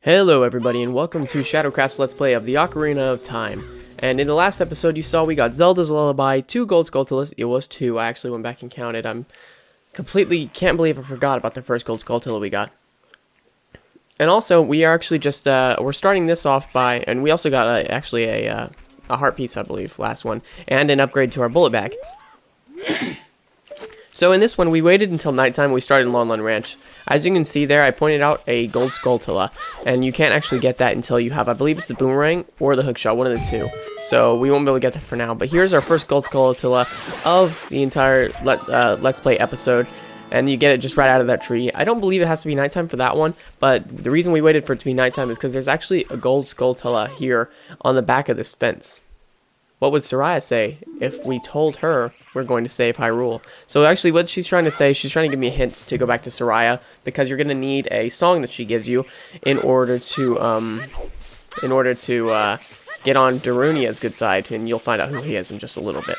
Hello everybody and welcome to ShadowCraft's Let's Play of the Ocarina of Time. And in the last episode you saw we got Zelda's Lullaby, 2 gold skulltulas. It was 2, I actually went back and counted. I'm completely can't believe I forgot about the first gold skulltula we got. And also we are actually just, we're starting this off by, and we also got a heart piece I believe, last one, and an upgrade to our bullet bag. So in this one, we waited until nighttime. We started in Lon Lon Ranch. As you can see there, I pointed out a gold skulltula, and you can't actually get that until you have, I believe it's the boomerang or the hookshot, one of the two. So we won't be able to get that for now. But here's our first gold skulltula of the entire Let's Play episode, and you get it just right out of that tree. I don't believe it has to be nighttime for that one, but the reason we waited for it to be nighttime is because there's actually a gold skulltula here on the back of this fence. What would Soraya say if we told her we're going to save Hyrule? So actually what she's trying to say, she's trying to give me a hint to go back to Soraya, because you're going to need a song that she gives you in order to get on Darunia's good side, and you'll find out who he is in just a little bit.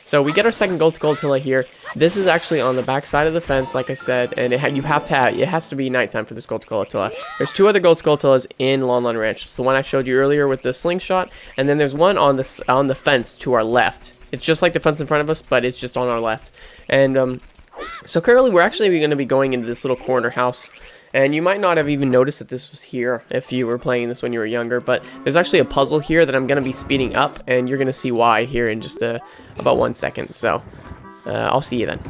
So we get our second gold skulltula here. This is actually on the back side of the fence, like I said, and it has to be nighttime for this gold skulltula. There's 2 other gold skulltulas in Lon Lon Ranch. It's the one I showed you earlier with the slingshot, and then there's one on the fence to our left. It's just like the fence in front of us, but it's just on our left. And so currently we're actually going to be going into this little corner house. And you might not have even noticed that this was here if you were playing this when you were younger, but there's actually a puzzle here that I'm going to be speeding up, and you're going to see why here in just about 1 second. So I'll see you then.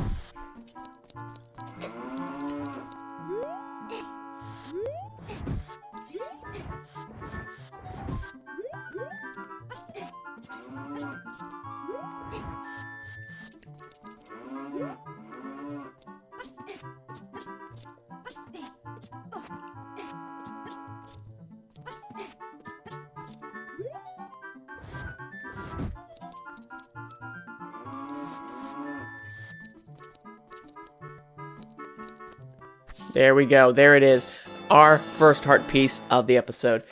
There we go. There it is. Our first heart piece of the episode.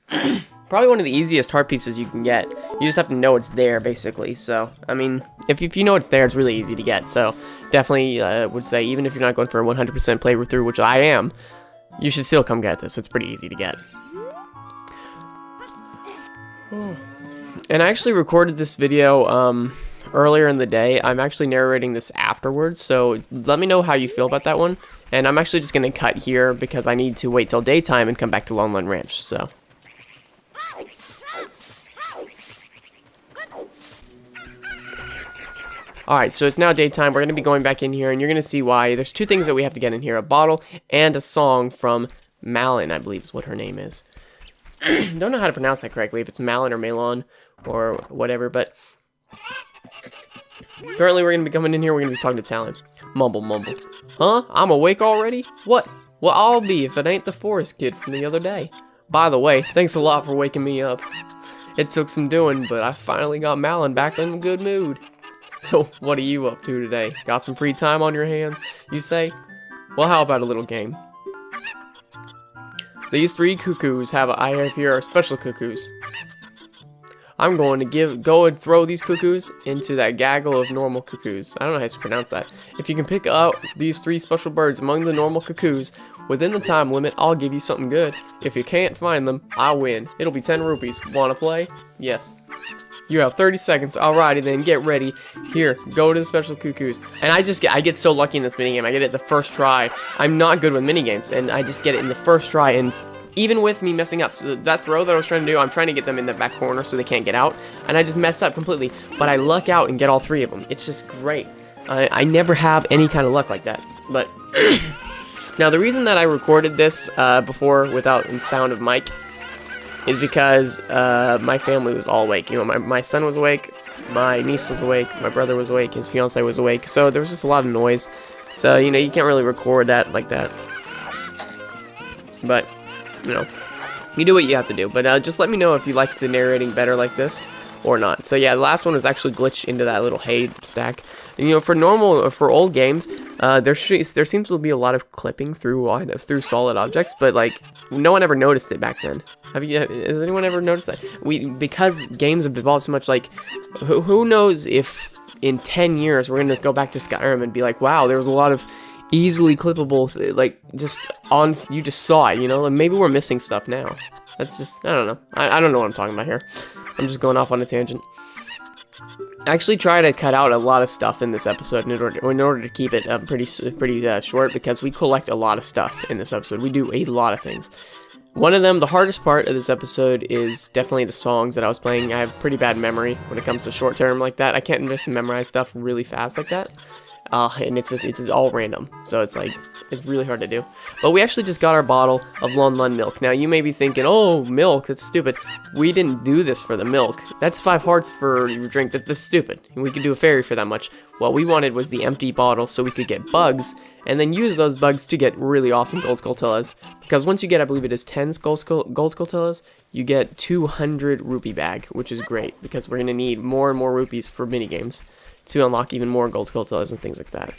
Probably one of the easiest heart pieces you can get. You just have to know it's there, basically. So, I mean, if you know it's there, it's really easy to get. So, definitely would say, even if you're not going for a 100% playthrough, which I am, you should still come get this. It's pretty easy to get. And I actually recorded this video earlier in the day. I'm actually narrating this afterwards, so let me know how you feel about that one. And I'm actually just going to cut here because I need to wait till daytime and come back to Lon Lon Ranch, so. Alright, so it's now daytime. We're going to be going back in here, and you're going to see why. There's 2 things that we have to get in here. A bottle and a song from Malin, I believe is what her name is. Don't know how to pronounce that correctly, if it's Malin or Malon or whatever, but currently we're going to be coming in here. We're going to be talking to Talon. Mumble, mumble. Huh? I'm awake already? What? Well, I'll be if it ain't the forest kid from the other day. By the way, thanks a lot for waking me up. It took some doing, but I finally got Malin back in a good mood. So, what are you up to today? Got some free time on your hands, you say? Well, how about a little game? These 3 cuckoos I have here are special cuckoos. I'm going to go and throw these cuckoos into that gaggle of normal cuckoos. I don't know how to pronounce that. If you can pick out these 3 special birds among the normal cuckoos within the time limit, I'll give you something good. If you can't find them, I win. It'll be 10 rupees. Wanna play? Yes. You have 30 seconds. Alrighty then, get ready. Here, go to the special cuckoos. And I get so lucky in this minigame. I get it the first try. I'm not good with minigames, and I just get it in the first try, and even with me messing up. So that throw that I was trying to do, I'm trying to get them in the back corner so they can't get out, and I just mess up completely. But I luck out and get all 3 of them. It's just great. I never have any kind of luck like that. But now the reason that I recorded this before without sound of mic is because my family was all awake. You know, my son was awake, my niece was awake, my brother was awake, his fiance was awake. So there was just a lot of noise. So, you know, you can't really record that like that. But, you know, you do what you have to do. But just let me know if you like the narrating better like this or not. So yeah, the last one was actually glitched into that little hay stack. And, you know, for old games, there seems to be a lot of clipping through solid objects, but like no one ever noticed it back then. Has anyone ever noticed that? Because games have evolved so much. Like, who knows if in 10 years we're gonna go back to Skyrim and be like, wow, there was a lot of easily clippable, like, just on, you just saw it, you know? Like, maybe we're missing stuff now. That's just, I don't know. I don't know what I'm talking about here. I'm just going off on a tangent. I actually try to cut out a lot of stuff in this episode in order to keep it pretty short, because we collect a lot of stuff in this episode. We do a lot of things. One of them, the hardest part of this episode, is definitely the songs that I was playing. I have pretty bad memory when it comes to short term like that. I can't just memorize stuff really fast like that. And it's all random, so it's like, it's really hard to do. But we actually just got our bottle of Lon Lon milk. Now you may be thinking, oh, milk, that's stupid. We didn't do this for the milk. That's 5 hearts for your drink. That's stupid. We could do a fairy for that much. What we wanted was the empty bottle so we could get bugs, and then use those bugs to get really awesome gold skulltulas. Because once you get, I believe it is 10 gold skulltulas, you get 200 rupee bag, which is great, because we're going to need more and more rupees for minigames to unlock even more gold skulltulas and things like that.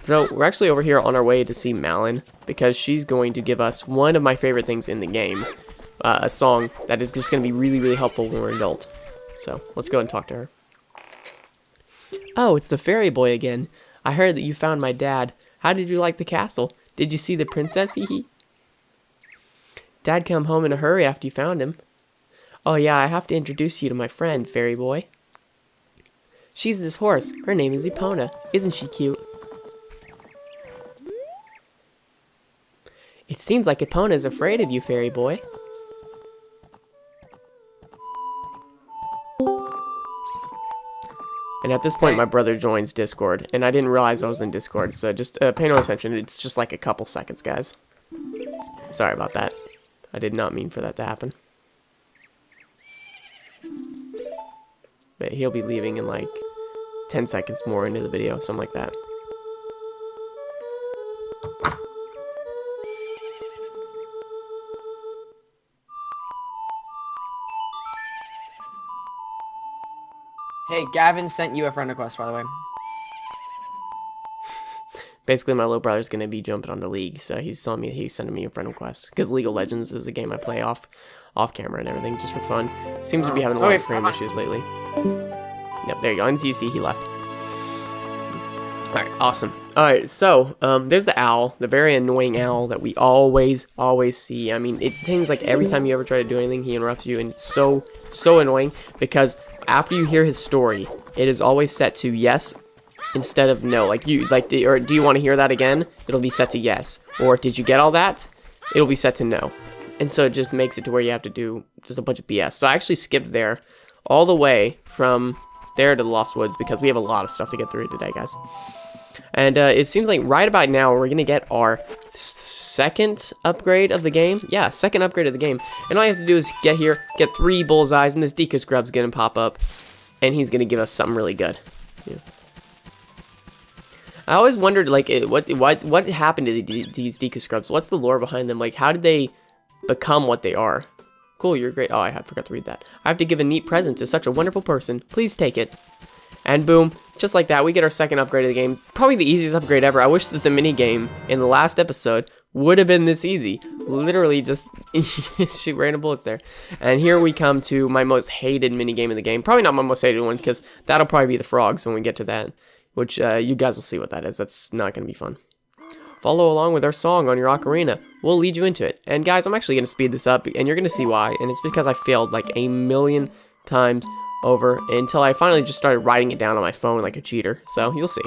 So we're actually over here on our way to see Malin, because she's going to give us one of my favorite things in the game, a song that is just going to be really, really helpful when we're an adult. So let's go and talk to her. Oh, it's the fairy boy again. I heard that you found my dad. How did you like the castle? Did you see the princess? Hee. Dad come home in a hurry after you found him. Oh yeah, I have to introduce you to my friend, fairy boy. She's this horse. Her name is Epona. Isn't she cute? It seems like Epona is afraid of you, fairy boy. And at this point, my brother joins Discord, and I didn't realize I was in Discord, so just pay no attention. It's just like a couple seconds, guys. Sorry about that. I did not mean for that to happen. But he'll be leaving in like 10 seconds more into the video, something like that. Hey, Gavin sent you a friend request, by the way. Basically, my little brother's going to be jumping on the League, so he's telling me he's sending me a friend request. Because League of Legends is a game I play off camera and everything, just for fun. Seems to be having a lot of frame issues lately. Yep, there you go. And as you see, he left. Alright, awesome. Alright, so, there's the owl, the very annoying owl that we always see. I mean, it seems like every time you ever try to do anything, he interrupts you, and it's so annoying, because after you hear his story, it is always set to yes instead of no. Like, or do you want to hear that again? It'll be set to yes. Or did you get all that? It'll be set to no. And so it just makes it to where you have to do just a bunch of BS. So I actually skipped there all the way from there to the Lost Woods, because we have a lot of stuff to get through today, guys. And it seems like right about now we're going to get our second upgrade of the game. Yeah, second upgrade of the game. And all you have to do is get here, get 3 bullseyes, and this Deku Scrub's going to pop up. And he's going to give us something really good. Yeah. I always wondered, like, what happened to these Deku Scrubs? What's the lore behind them? Like, how did they become what they are? Cool, you're great. Oh, I forgot to read that. I have to give a neat present to such a wonderful person. Please take it. And boom, just like that, we get our second upgrade of the game. Probably the easiest upgrade ever. I wish that the mini game in the last episode would have been this easy. Literally just shoot random bullets there. And here we come to my most hated mini game in the game. Probably not my most hated one, because that'll probably be the frogs when we get to that. Which you guys will see what that is. That's not going to be fun. Follow along with our song on your ocarina. We'll lead you into it. And guys, I'm actually going to speed this up, and you're going to see why. And it's because I failed like a million times over until I finally just started writing it down on my phone like a cheater. So you'll see.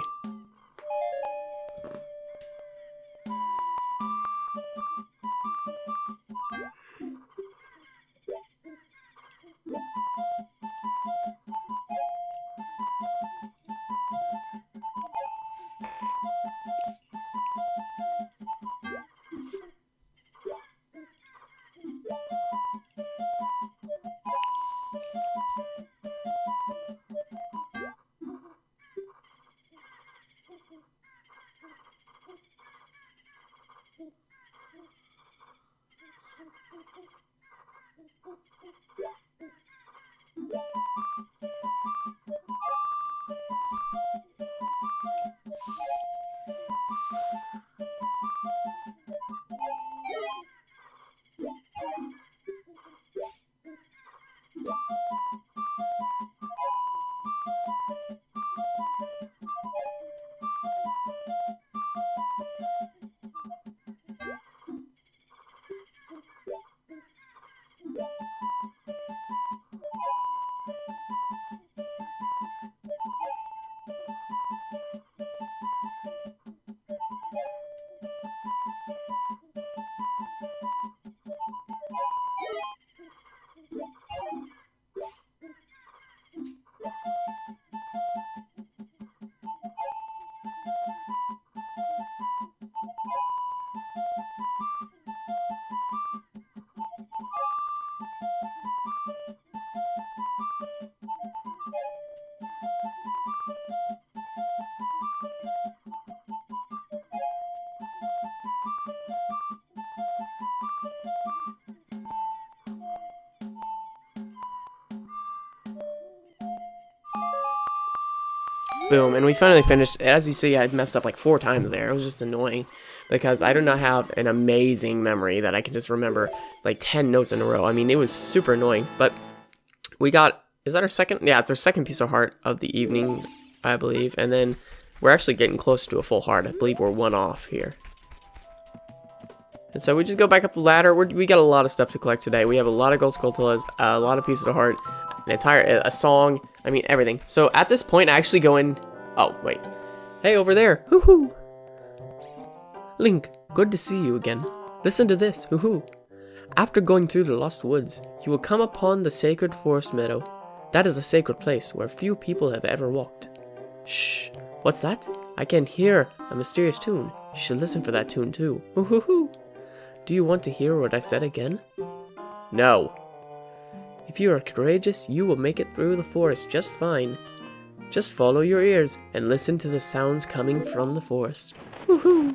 Boom, and we finally finished. As you see, I messed up like 4 times there. It was just annoying because I do not have an amazing memory that I can just remember like 10 notes in a row. I mean, it was super annoying, but we got, is that our second? Yeah, it's our second piece of heart of the evening, I believe. And then we're actually getting close to a full heart. I believe we're 1 off here. And so we just go back up the ladder. We got a lot of stuff to collect today. We have a lot of gold skulltulas, a lot of pieces of heart, a song, I mean, everything. So at this point, I actually go in, oh, wait. Hey, over there, hoo-hoo. Link, good to see you again. Listen to this, hoo-hoo. After going through the lost woods, you will come upon the sacred forest meadow. That is a sacred place where few people have ever walked. Shh, what's that? I can hear a mysterious tune. You should listen for that tune too, hoo-hoo-hoo. Do you want to hear what I said again? No. If you are courageous, you will make it through the forest just fine. Just follow your ears and listen to the sounds coming from the forest. Woohoo!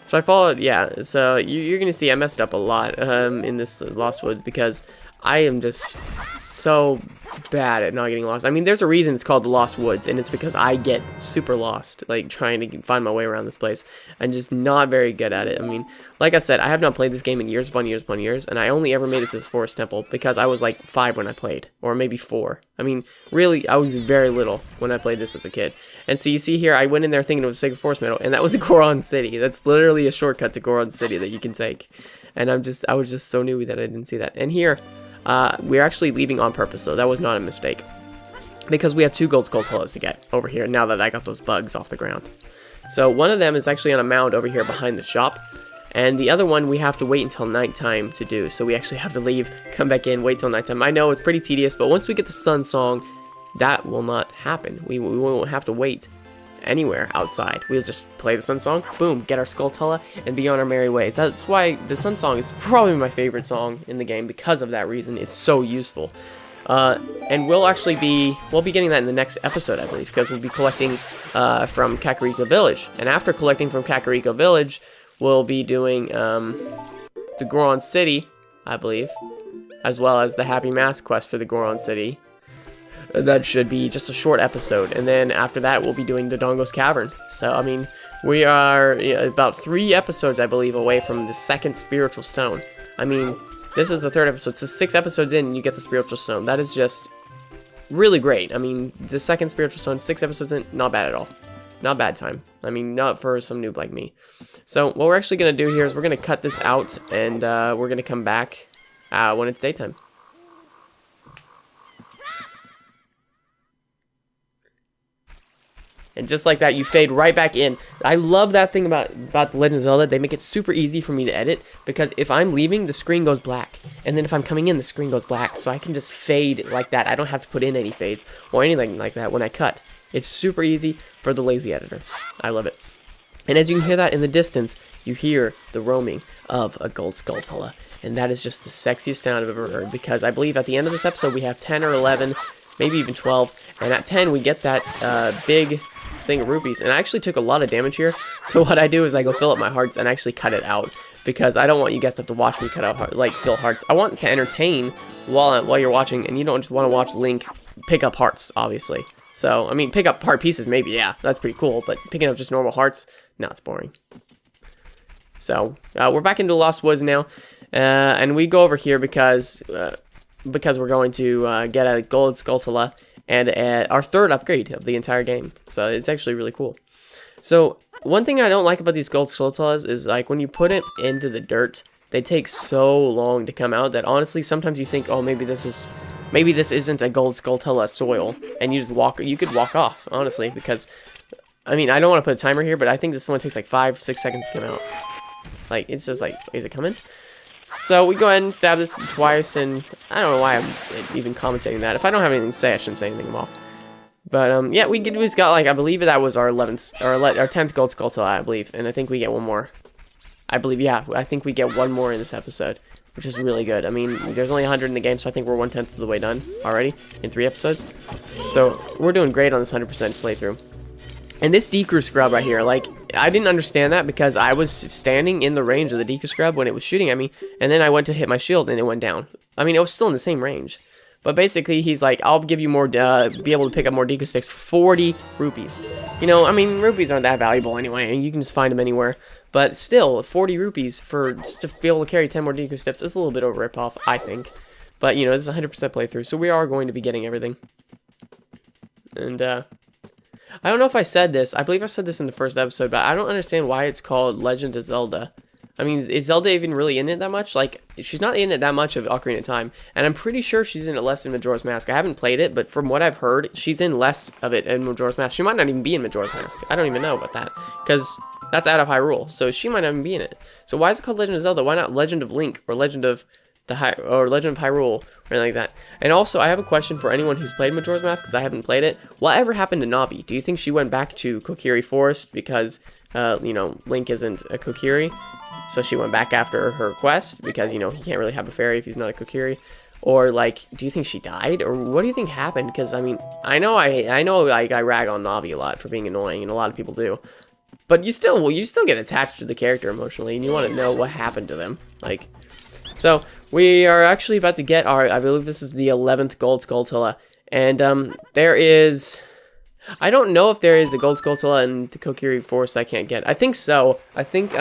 So I followed, yeah, so you're going to see I messed up a lot in this Lost Woods because I am just so bad at not getting lost. I mean, there's a reason it's called the Lost Woods, and it's because I get super lost, like trying to find my way around this place. I'm just not very good at it. I mean, like I said, I have not played this game in years upon years upon years, and I only ever made it to the Forest Temple because I was like 5 when I played, or maybe 4. I mean, really, I was very little when I played this as a kid. And so you see here, I went in there thinking it was a Sacred Forest Meadow, and that was a Goron City. That's literally a shortcut to Goron City that you can take. And I was just so newbie that I didn't see that. And here, we're actually leaving on purpose, so that was not a mistake. Because we have 2 gold skulltulas to get over here, now that I got those bugs off the ground. So one of them is actually on a mound over here behind the shop. And the other one we have to wait until nighttime to do. So we actually have to leave, come back in, wait till nighttime. I know it's pretty tedious, but once we get the sun song, that will not happen. We won't have to wait anywhere outside. We'll just play the sun song, boom, get our skulltula, and be on our merry way. That's why the sun song is probably my favorite song in the game, because of that reason. It's so useful. And we'll be getting that in the next episode, I believe, because we'll be collecting from Kakariko Village. And after collecting from Kakariko Village, we'll be doing the Goron City, I believe, as well as the Happy Mask quest for the Goron City. That should be just a short episode, and then after that we'll be doing the Dongo's Cavern. So I mean, we are about 3 episodes, I believe, away from the 2nd spiritual stone. I mean, this is the 3rd episode, so 6 episodes in and you get the spiritual stone. That is just really great. I mean, the 2nd spiritual stone, 6 episodes in, not bad at all. Not bad time. I mean, not for some noob like me. So what we're actually going to do here is we're going to cut this out, and we're going to come back when it's daytime. And just like that, you fade right back in. I love that thing about The Legend of Zelda. They make it super easy for me to edit, because if I'm leaving, the screen goes black. And then if I'm coming in, the screen goes black. So I can just fade like that. I don't have to put in any fades or anything like that when I cut. It's super easy for the lazy editor. I love it. And as you can hear that in the distance, you hear the roaming of a gold skulltula. And that is just the sexiest sound I've ever heard, because I believe at the end of this episode we have 10 or 11, maybe even 12. And at 10 we get that big thing of rupees, and I actually took a lot of damage here. So what I do is I go fill up my hearts and actually cut it out, because I don't want you guys to have to watch me cut out fill hearts. I want to entertain while you're watching, and you don't just want to watch Link pick up hearts, obviously. So I mean, pick up heart pieces, maybe, yeah, that's pretty cool, but picking up just normal hearts, no, it's boring. So we're back into Lost Woods now, and we go over here because we're going to get a gold skulltula and our 3rd upgrade of the entire game. So it's actually really cool. So one thing I don't like about these gold skulltulas is, like, when you put it into the dirt, they take so long to come out that honestly sometimes you think, oh, maybe this isn't a gold skulltula soil, and you could walk off, honestly, because I mean, I don't want to put a timer here, but I think this one takes like 5-6 seconds to come out. Like, it's just like, is it coming? So we go ahead and stab this twice, and I don't know why I'm even commentating that. If I don't have anything to say, I shouldn't say anything at all. But yeah, we just got like, I believe that was our 11th or our 10th gold skulltula, I believe, and I think we get one more. I believe, yeah, I think we get one more in this episode, which is really good. I mean, there's only 100 in the game, so I think we're 1/10 of the way done already in 3 episodes. So we're doing great on this 100% playthrough. And this Deku scrub right here, like, I didn't understand that because I was standing in the range of the Deku scrub when it was shooting at me, and then I went to hit my shield and it went down. I mean, it was still in the same range. But basically, he's like, I'll give you more, be able to pick up more Deku sticks for 40 rupees. You know, I mean, rupees aren't that valuable anyway, and you can just find them anywhere. But still, 40 rupees for just to be able to carry 10 more Deku sticks is a little bit over rip-off, I think. But, you know, this is a 100% playthrough, so we are going to be getting everything. And, I don't know if I said this. I believe I said this in the first episode, but I don't understand why it's called Legend of Zelda. I mean, is Zelda even really in it that much? Like, she's not in it that much of Ocarina of Time, and I'm pretty sure she's in it less in Majora's Mask. I haven't played it, but from what I've heard, she's in less of it in Majora's Mask. She might not even be in Majora's Mask. I don't even know about that, because that's out of Hyrule, so she might not even be in it. So why is it called Legend of Zelda? Why not Legend of Link, or Legend of Legend of Hyrule, or anything like that? And also, I have a question for anyone who's played Majora's Mask, because I haven't played it. Whatever happened to Navi? Do you think she went back to Kokiri Forest because, you know, Link isn't a Kokiri? So she went back after her quest because, you know, he can't really have a fairy if he's not a Kokiri. Or, like, do you think she died? Or what do you think happened? Because, I mean, I know like, I rag on Navi a lot for being annoying, and a lot of people do. But you still get attached to the character emotionally, and you want to know what happened to them. Like, so we are actually about to get our, I believe this is the 11th gold skulltula. And, there is, I don't know if there is a gold skulltula in the Kokiri Forest I can't get. I think so. I think,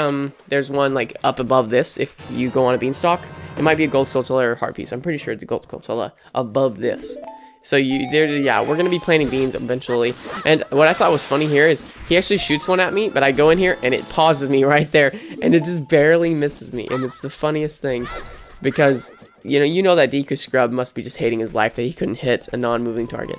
there's one, like, up above this if you go on a beanstalk. It might be a gold skulltula or a heart piece. I'm pretty sure it's a gold skulltula above this. So yeah, we're going to be planting beans eventually. And what I thought was funny here is he actually shoots one at me, but I go in here and it pauses me right there. And it just barely misses me. And it's the funniest thing because, you know that Deku Scrub must be just hating his life that he couldn't hit a non-moving target.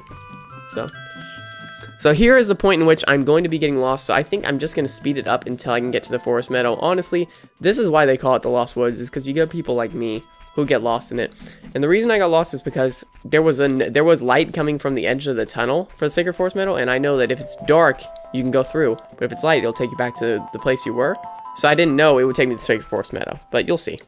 So here is the point in which I'm going to be getting lost, so I think I'm just going to speed it up until I can get to the forest meadow. Honestly, this is why they call it the Lost Woods, is because you get people like me who get lost in it. And the reason I got lost is because there was light coming from the edge of the tunnel for the Sacred Forest Meadow, and I know that if it's dark, you can go through, but if it's light, it'll take you back to the place you were. So I didn't know it would take me to the Sacred Forest Meadow, but you'll see.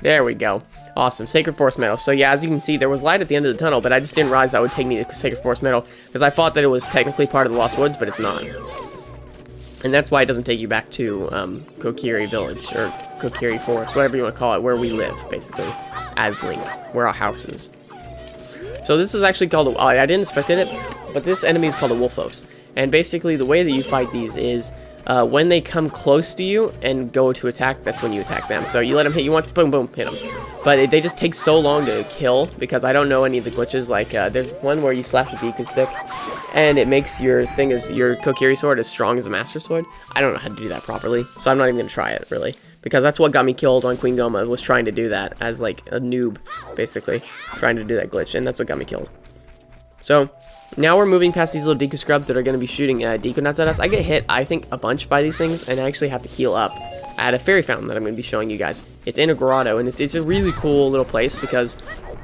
There we go. Awesome. Sacred Forest Meadow. So yeah, as you can see, there was light at the end of the tunnel, but I just didn't realize that would take me to Sacred Forest Meadow because I thought that it was technically part of the Lost Woods, but it's not. And that's why it doesn't take you back to Kokiri Village, or Kokiri Forest, whatever you want to call it, where we live, basically, as Link, where our house is. So this is actually called, I didn't expect it, but this enemy is called a Wolfos. And basically, the way that you fight these is, when they come close to you and go to attack, that's when you attack them. So you let them hit you once, boom, boom, hit them. But they just take so long to kill because I don't know any of the glitches. Like, there's one where you slash a Deku stick, and it makes your Kokiri sword as strong as a Master Sword. I don't know how to do that properly, so I'm not even going to try it, really. Because that's what got me killed on Queen Goma, was trying to do that as, like, a noob, basically. Trying to do that glitch, and that's what got me killed. So now we're moving past these little Deku Scrubs that are going to be shooting Deku Nuts at us. I get hit, I think, a bunch by these things, and I actually have to heal up at a fairy fountain that I'm going to be showing you guys. It's in a grotto, and it's a really cool little place because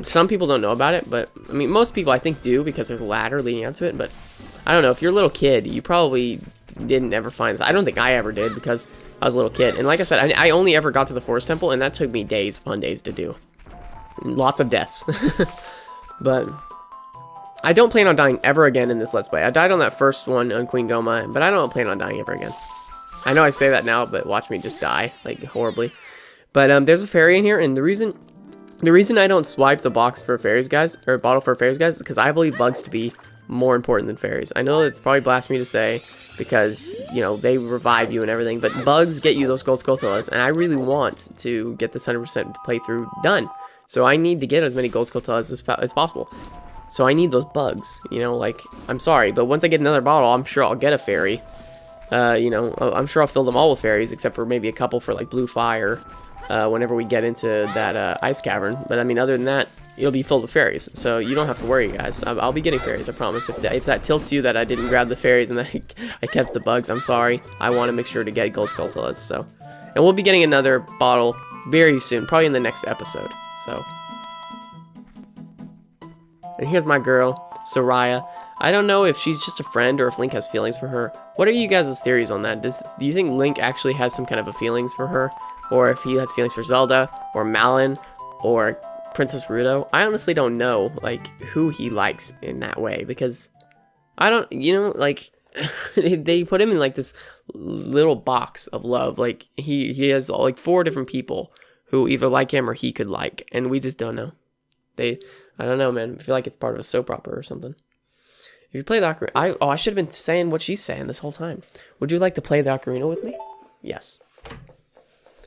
some people don't know about it, but, I mean, most people I think do because there's a ladder leading up to it, but I don't know, if you're a little kid, you probably didn't ever find this. I don't think I ever did because I was a little kid, and like I said, I only ever got to the Forest Temple, and that took me days upon days to do. Lots of deaths. But I don't plan on dying ever again in this Let's Play. I died on that first one on Queen Goma, but I don't plan on dying ever again. I know I say that now, but watch me just die, like, horribly. But there's a fairy in here, and the reason I don't swipe the box for fairies, guys, or bottle for fairies, guys, is because I believe bugs to be more important than fairies. I know it's probably blasphemy to say, because, you know, they revive you and everything, but bugs get you those gold skulltulas, and I really want to get this 100% playthrough done. So I need to get as many gold skulltulas as possible. So I need those bugs, you know, like, I'm sorry, but once I get another bottle, I'm sure I'll get a fairy. You know, I'm sure I'll fill them all with fairies, except for maybe a couple for, like, blue fire, whenever we get into that, ice cavern. But, I mean, other than that, it'll be filled with fairies, so you don't have to worry, guys. I'll be getting fairies, I promise. If that tilts you that I didn't grab the fairies and I kept the bugs, I'm sorry. I want to make sure to get gold skulltulas, so. And we'll be getting another bottle very soon, probably in the next episode, so. And here's my girl, Soraya. I don't know if she's just a friend or if Link has feelings for her. What are you guys' theories on that? Do you think Link actually has some kind of a feelings for her? Or if he has feelings for Zelda, or Malon, or Princess Ruto? I honestly don't know, like, who he likes in that way, because I don't, you know, like, they put him in, like, this little box of love. Like, he has, like, 4 different people who either like him or he could like, and we just don't know. I don't know, man. I feel like it's part of a soap opera or something. If you play the Ocarina, I should have been saying what she's saying this whole time. Would you like to play the Ocarina with me? Yes.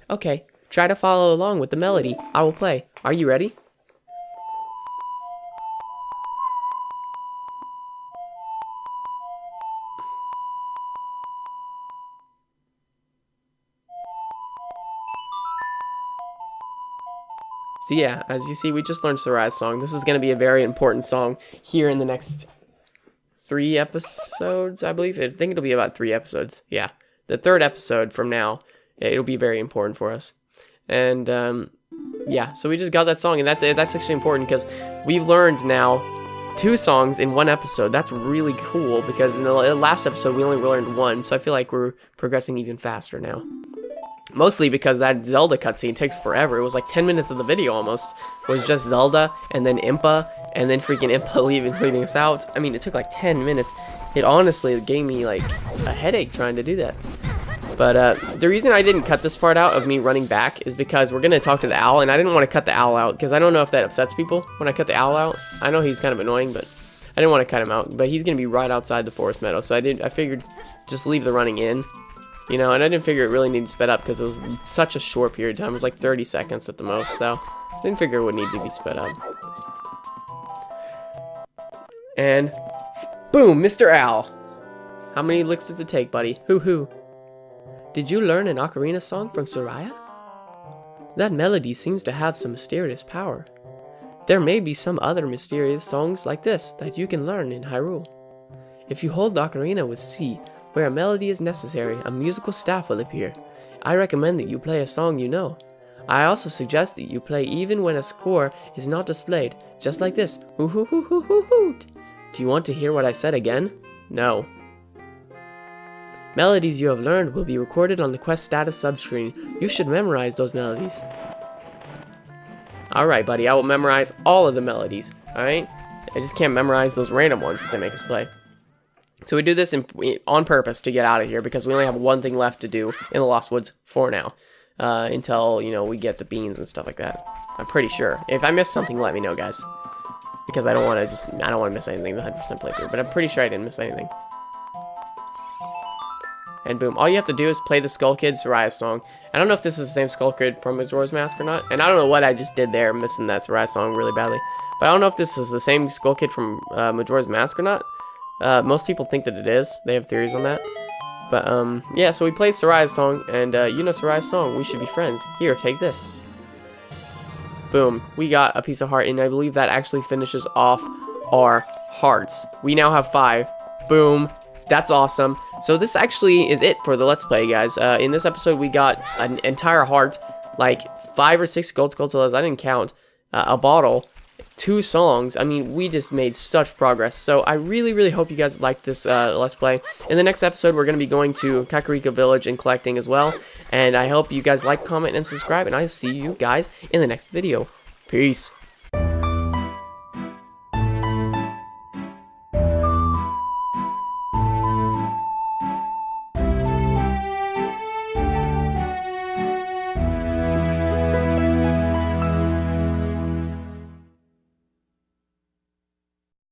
Okay, try to follow along with the melody. I will play. Are you ready? So yeah, as you see, we just learned Soraya's song. This is going to be a very important song here in the next 3 episodes, I believe. I think it'll be about 3 episodes. Yeah, the 3rd episode from now, it'll be very important for us. And yeah, so we just got that song, and that's actually important because we've learned now 2 songs in 1 episode. That's really cool because in the last episode we only learned 1, so I feel like we're progressing even faster now. Mostly because that Zelda cutscene takes forever. It was like 10 minutes of the video almost. It was just Zelda, and then Impa, and then freaking Impa leaving us out. I mean, it took like 10 minutes. It honestly gave me like a headache trying to do that. But the reason I didn't cut this part out of me running back is because we're going to talk to the owl, and I didn't want to cut the owl out because I don't know if that upsets people when I cut the owl out. I know he's kind of annoying, but I didn't want to cut him out. But he's going to be right outside the forest meadow, so I figured just leave the running in. You know, and I didn't figure it really needed to sped up because it was such a short period of time. It was like 30 seconds at the most, so I didn't figure it would need to be sped up. And boom, Mr. Owl. How many licks does it take, buddy? Hoo-hoo. Did you learn an Ocarina song from Soraya? That melody seems to have some mysterious power. There may be some other mysterious songs like this that you can learn in Hyrule. If you hold the Ocarina with C, where a melody is necessary, a musical staff will appear. I recommend that you play a song you know. I also suggest that you play even when a score is not displayed, just like this. Hoo hoo hoo hoo hoo hoot. Do you want to hear what I said again? No. Melodies you have learned will be recorded on the quest status subscreen. You should memorize those melodies. Alright, buddy, I will memorize all of the melodies. Alright? I just can't memorize those random ones that they make us play. So we do this on purpose to get out of here because we only have 1 thing left to do in the Lost Woods for now. Until, you know, we get the beans and stuff like that. I'm pretty sure. If I missed something, let me know, guys. Because I don't want to miss anything the 100% playthrough. But I'm pretty sure I didn't miss anything. And boom. All you have to do is play the Skull Kid Soraya song. I don't know if this is the same Skull Kid from Majora's Mask or not. And I don't know what I just did there, missing that Soraya song really badly. But I don't know if this is the same Skull Kid from Majora's Mask or not. Most people think that it is. They have theories on that. But, yeah, so we played Soraya's song, and, you know Soraya's song, We Should Be Friends. Here, take this. Boom. We got a piece of heart, and I believe that actually finishes off our hearts. We now have 5. Boom. That's awesome. So this actually is it for the Let's Play, guys. In this episode, we got an entire heart, like 5 or 6 gold skulltulas, I didn't count, a bottle, 2 songs. I mean, we just made such progress. So I really, really hope you guys liked this Let's Play. In the next episode, we're going to be going to Kakariko Village and collecting as well. And I hope you guys like, comment, and subscribe. And I'll see you guys in the next video. Peace.